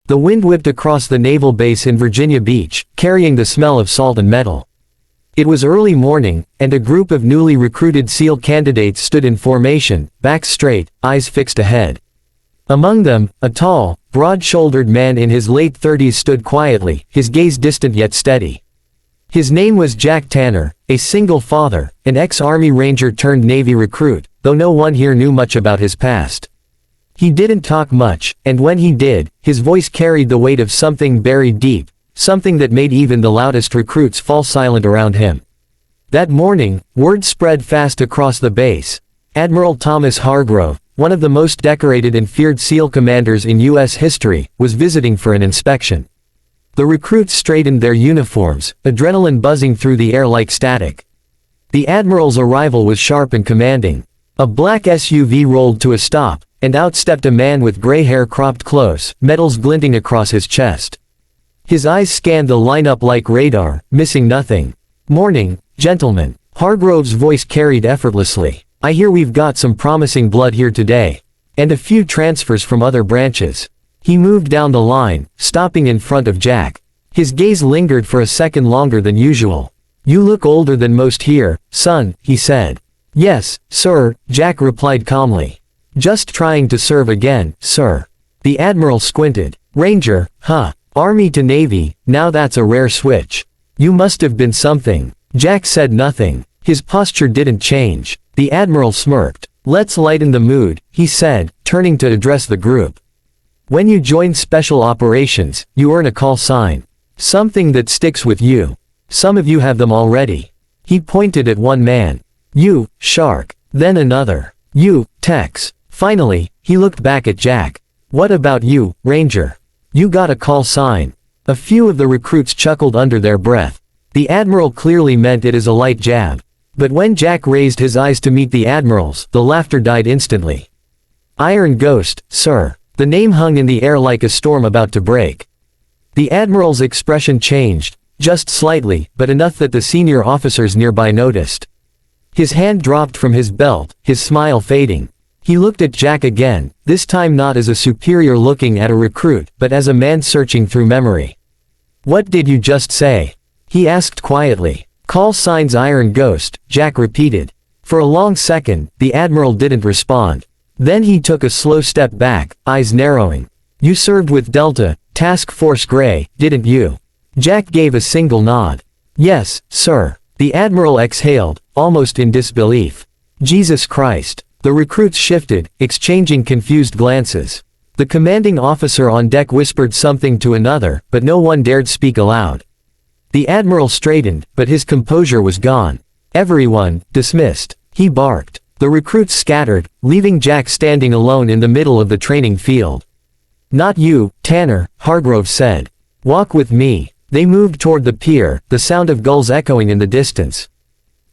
The wind whipped across the naval base in Virginia Beach, carrying the smell of salt and metal. It was early morning, and a group of newly recruited SEAL candidates stood in formation, backs straight, eyes fixed ahead. Among them, a tall, broad-shouldered man in his late 30s stood quietly, his gaze distant yet steady. His name was Jack Tanner, a single father, an ex-Army Ranger turned Navy recruit, though no one here knew much about his past. He didn't talk much, and when he did, his voice carried the weight of something buried deep, something that made even the loudest recruits fall silent around him. That morning, word spread fast across the base. Admiral Thomas Hargrove, one of the most decorated and feared SEAL commanders in U.S. history, was visiting for an inspection. The recruits straightened their uniforms, adrenaline buzzing through the air like static. The Admiral's arrival was sharp and commanding. A black SUV rolled to a stop, and out stepped a man with gray hair cropped close, metals glinting across his chest. His eyes scanned the lineup like radar, missing nothing. "Morning, gentlemen," Hargrove's voice carried effortlessly. "I hear we've got some promising blood here today. And a few transfers from other branches." He moved down the line, stopping in front of Jack. His gaze lingered for a second longer than usual. "You look older than most here, son," he said. "Yes, sir," Jack replied calmly. "Just trying to serve again, sir." The Admiral squinted. "Ranger, huh? Army to Navy, now that's a rare switch. You must have been something." Jack said nothing. His posture didn't change. The Admiral smirked. "Let's lighten the mood," he said, turning to address the group. "When you join Special Operations, you earn a call sign. Something that sticks with you. Some of you have them already." He pointed at one man. "You, Shark." Then another. "You, Tex." Finally, he looked back at Jack. "What about you, Ranger? You got a call sign." A few of the recruits chuckled under their breath. The Admiral clearly meant it as a light jab. But when Jack raised his eyes to meet the Admiral's, the laughter died instantly. "Iron Ghost, sir." The name hung in the air like a storm about to break. The Admiral's expression changed, just slightly, but enough that the senior officers nearby noticed. His hand dropped from his belt, his smile fading. He looked at Jack again, this time not as a superior looking at a recruit, but as a man searching through memory. "What did you just say?" he asked quietly. "Call signs Iron Ghost," Jack repeated. For a long second, the Admiral didn't respond. Then he took a slow step back, eyes narrowing. "You served with Delta, Task Force Gray, didn't you?" Jack gave a single nod. "Yes, sir." The Admiral exhaled, almost in disbelief. "Jesus Christ." The recruits shifted, exchanging confused glances. The commanding officer on deck whispered something to another, but no one dared speak aloud. The Admiral straightened, but his composure was gone. "Everyone, dismissed," he barked. The recruits scattered, leaving Jack standing alone in the middle of the training field. "Not you, Tanner," Hargrove said. "Walk with me." They moved toward the pier, the sound of gulls echoing in the distance.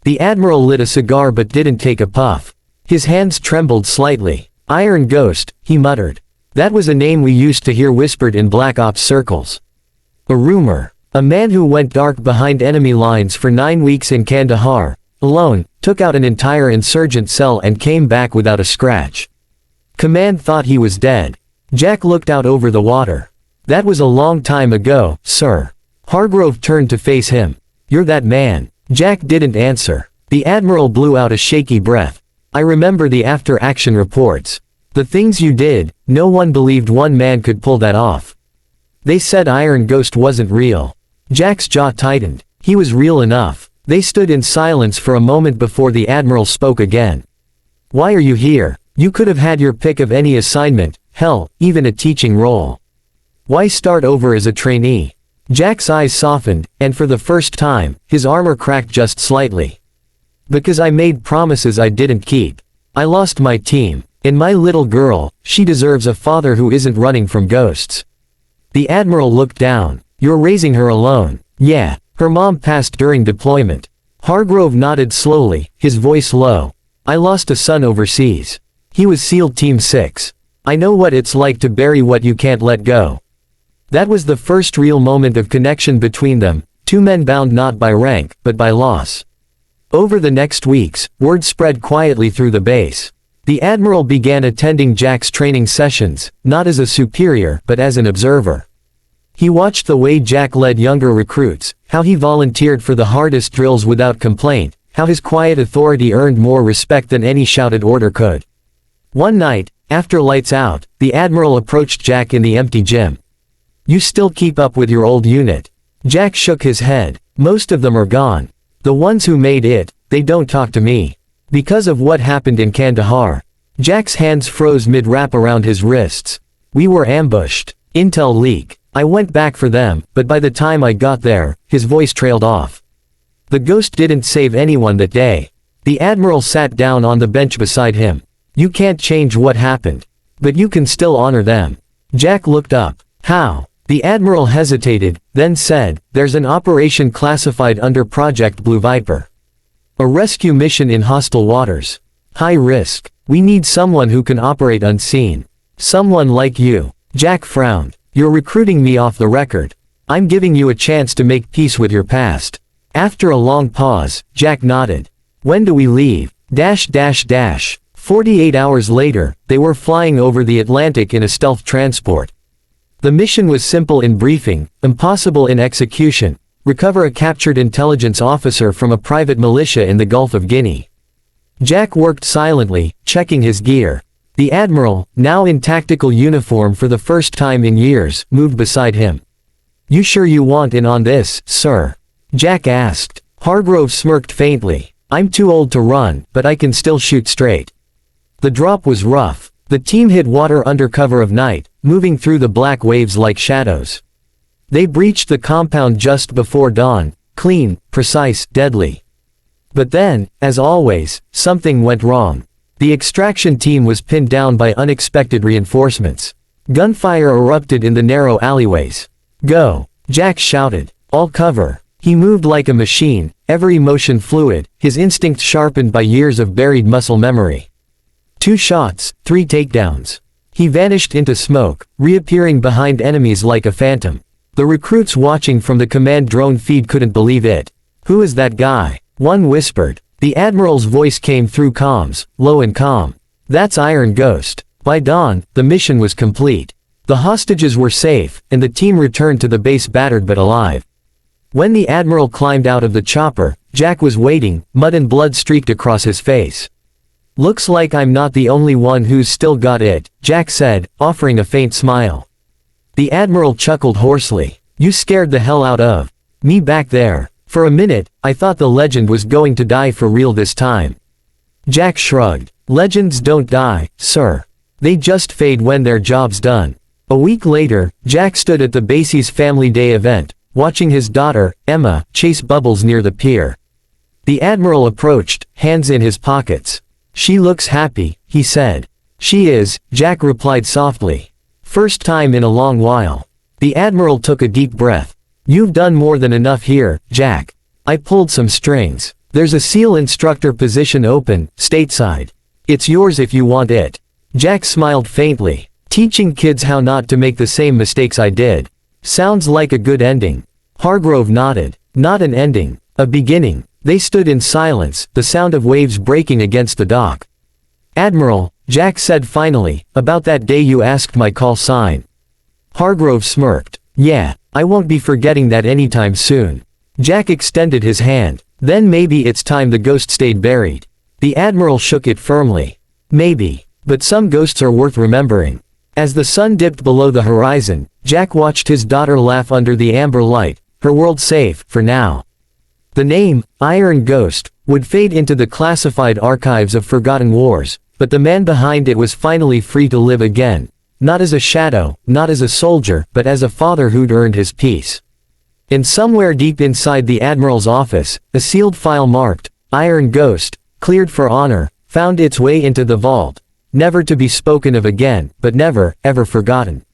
The Admiral lit a cigar but didn't take a puff. His hands trembled slightly. "Iron Ghost," he muttered. "That was a name we used to hear whispered in Black Ops circles. A rumor. A man who went dark behind enemy lines for 9 weeks in Kandahar, alone, took out an entire insurgent cell and came back without a scratch. Command thought he was dead." Jack looked out over the water. "That was a long time ago, sir." Hargrove turned to face him. "You're that man." Jack didn't answer. The Admiral blew out a shaky breath. "I remember the after-action reports. The things you did, no one believed one man could pull that off. They said Iron Ghost wasn't real." Jack's jaw tightened. He was real enough. They stood in silence for a moment before the Admiral spoke again. "Why are you here? You could have had your pick of any assignment, hell, even a teaching role. Why start over as a trainee?" Jack's eyes softened, and for the first time, his armor cracked just slightly. "Because I made promises I didn't keep. I lost my team, and my little girl, she deserves a father who isn't running from ghosts." The Admiral looked down. "You're raising her alone." "Yeah. Her mom passed during deployment." Hargrove nodded slowly, his voice low. "I lost a son overseas. He was SEAL Team 6. I know what it's like to bury what you can't let go." That was the first real moment of connection between them, two men bound not by rank, but by loss. Over the next weeks, word spread quietly through the base. The Admiral began attending Jack's training sessions, not as a superior but as an observer. He watched the way Jack led younger recruits, how he volunteered for the hardest drills without complaint, how his quiet authority earned more respect than any shouted order could. One night, after lights out, the Admiral approached Jack in the empty gym. "You still keep up with your old unit?" Jack shook his head. "Most of them are gone. The ones who made it, they don't talk to me. Because of what happened in Kandahar." Jack's hands froze mid-wrap around his wrists. "We were ambushed. Intel leak. I went back for them, but by the time I got there," his voice trailed off. "The ghost didn't save anyone that day." The Admiral sat down on the bench beside him. "You can't change what happened. But you can still honor them." Jack looked up. "How?" The Admiral hesitated, then said, "There's an operation classified under Project Blue Viper. A rescue mission in hostile waters. High risk. We need someone who can operate unseen. Someone like you." Jack frowned. "You're recruiting me off the record. I'm giving you a chance to make peace with your past." After a long pause, Jack nodded. "When do we leave?" 48 hours later, they were flying over the Atlantic in a stealth transport. The mission was simple in briefing, impossible in execution: recover a captured intelligence officer from a private militia in the Gulf of Guinea. Jack worked silently, checking his gear. The Admiral, now in tactical uniform for the first time in years, moved beside him. "You sure you want in on this, sir?" Jack asked. Hargrove smirked faintly. "I'm too old to run, but I can still shoot straight." The drop was rough. The team hit water under cover of night, moving through the black waves like shadows. They breached the compound just before dawn, clean, precise, deadly. But then, as always, something went wrong. The extraction team was pinned down by unexpected reinforcements. Gunfire erupted in the narrow alleyways. "Go!" Jack shouted. "All cover." He moved like a machine, every motion fluid, his instinct sharpened by years of buried muscle memory. 2 shots, 3 takedowns. He vanished into smoke, reappearing behind enemies like a phantom. The recruits watching from the command drone feed couldn't believe it. "Who is that guy?" one whispered. The Admiral's voice came through comms, low and calm. "That's Iron Ghost." By dawn, the mission was complete. The hostages were safe, and the team returned to the base battered but alive. When the Admiral climbed out of the chopper, Jack was waiting, mud and blood streaked across his face. "Looks like I'm not the only one who's still got it," Jack said, offering a faint smile. The Admiral chuckled hoarsely. "You scared the hell out of me back there. For a minute, I thought the legend was going to die for real this time." Jack shrugged. "Legends don't die, sir. They just fade when their job's done." A week later, Jack stood at the base's Family Day event, watching his daughter, Emma, chase bubbles near the pier. The Admiral approached, hands in his pockets. "She looks happy," he said. "She is," Jack replied softly. "First time in a long while." The Admiral took a deep breath. "You've done more than enough here, Jack. I pulled some strings. There's a SEAL instructor position open, stateside. It's yours if you want it." Jack smiled faintly. "Teaching kids how not to make the same mistakes I did. Sounds like a good ending." Hargrove nodded. "Not an ending. A beginning." They stood in silence, the sound of waves breaking against the dock. "Admiral," Jack said finally, "about that day you asked my call sign." Hargrove smirked. "Yeah, I won't be forgetting that anytime soon." Jack extended his hand. "Then maybe it's time the ghost stayed buried." The Admiral shook it firmly. "Maybe. But some ghosts are worth remembering." As the sun dipped below the horizon, Jack watched his daughter laugh under the amber light, her world safe, for now. The name, Iron Ghost, would fade into the classified archives of forgotten wars, but the man behind it was finally free to live again. Not as a shadow, not as a soldier, but as a father who'd earned his peace. And somewhere deep inside the Admiral's office, a sealed file marked, Iron Ghost, cleared for honor, found its way into the vault, never to be spoken of again, but never, ever forgotten.